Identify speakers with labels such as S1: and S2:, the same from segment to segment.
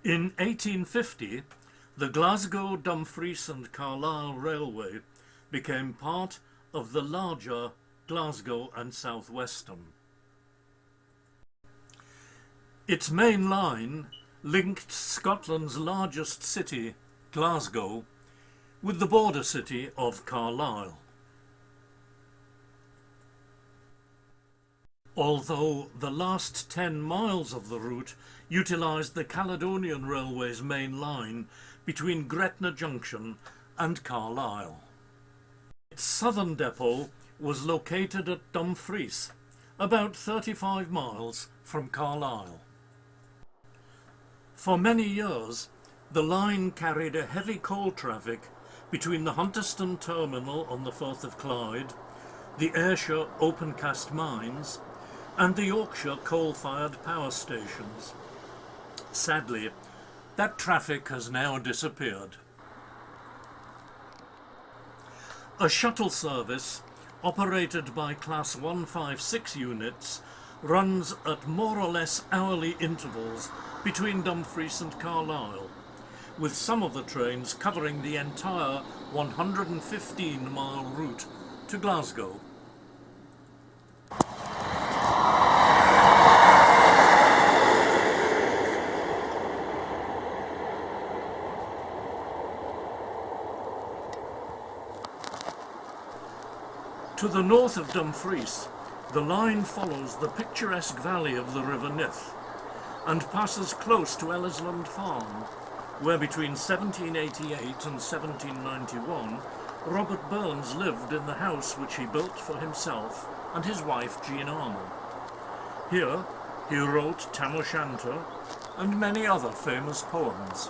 S1: In 1850, the Glasgow, Dumfries and Carlisle Railway became part of the larger Glasgow and South Western. Its main line linked Scotland's largest city, Glasgow, with the border city of Carlisle. Although the last 10 miles of the route utilised the Caledonian Railway's main line between Gretna Junction and Carlisle. Its southern depot was located at Dumfries, about 35 miles from Carlisle. For many years, the line carried a heavy coal traffic between the Hunterston terminal on the Firth of Clyde, the Ayrshire open-cast mines, and the Yorkshire coal-fired power stations. Sadly, that traffic has now disappeared. A shuttle service, operated by Class 156 units, runs at more or less hourly intervals between Dumfries and Carlisle, with some of the trains covering the entire 115-mile route to Glasgow. To the north of Dumfries, the line follows the picturesque valley of the River Nith and passes close to Ellisland Farm, where between 1788 and 1791 Robert Burns lived in the house which he built for himself and his wife Jean Armour. Here he wrote Tam O'Shanter and many other famous poems.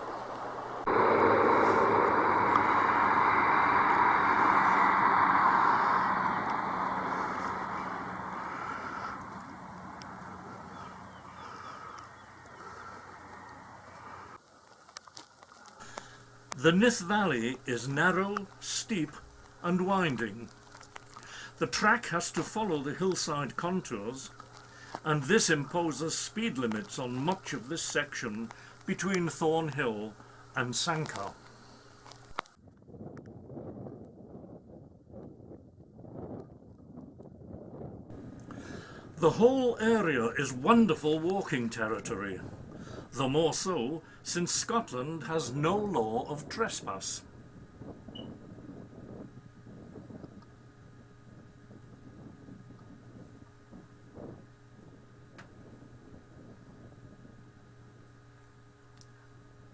S1: The Nith Valley is narrow, steep and winding. The track has to follow the hillside contours, and this imposes speed limits on much of this section between Thornhill and Sanquhar. The whole area is wonderful walking territory, the more so since Scotland has no law of trespass.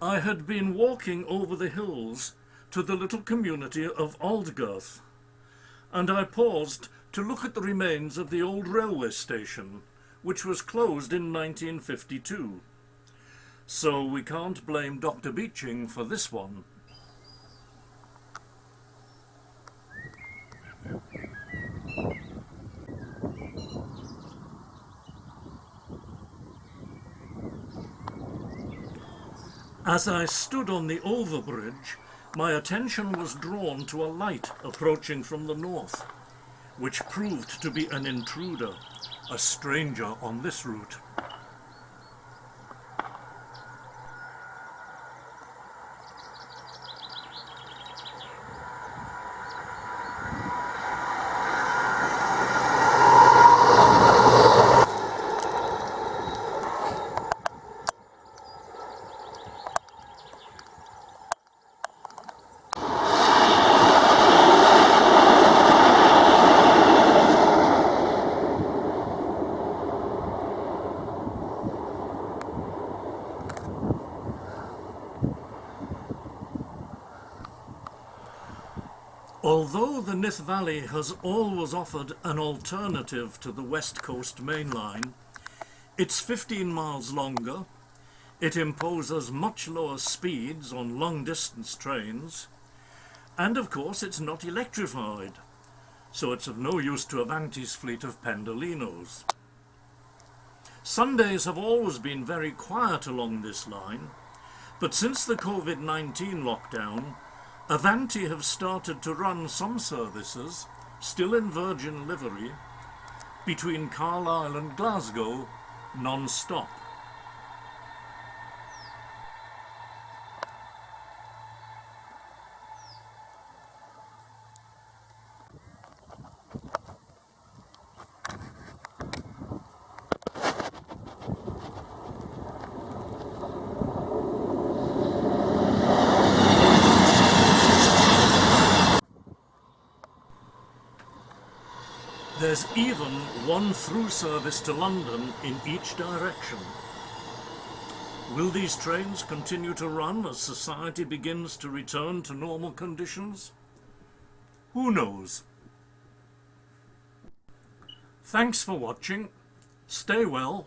S1: I had been walking over the hills to the little community of Aldgirth, and I paused to look at the remains of the old railway station, which was closed in 1952. So we can't blame Dr. Beeching for this one. As I stood on the overbridge, my attention was drawn to a light approaching from the north, which proved to be an intruder, a stranger on this route. Although the Nith Valley has always offered an alternative to the West Coast Main Line, it's 15 miles longer, it imposes much lower speeds on long-distance trains, and of course it's not electrified, so it's of no use to Avanti's fleet of Pendolinos. Sundays have always been very quiet along this line, but since the COVID-19 lockdown, Avanti have started to run some services, still in Virgin livery, between Carlisle and Glasgow non-stop. There's even one through service to London in each direction. Will these trains continue to run as society begins to return to normal conditions? Who knows? Thanks for watching. Stay well.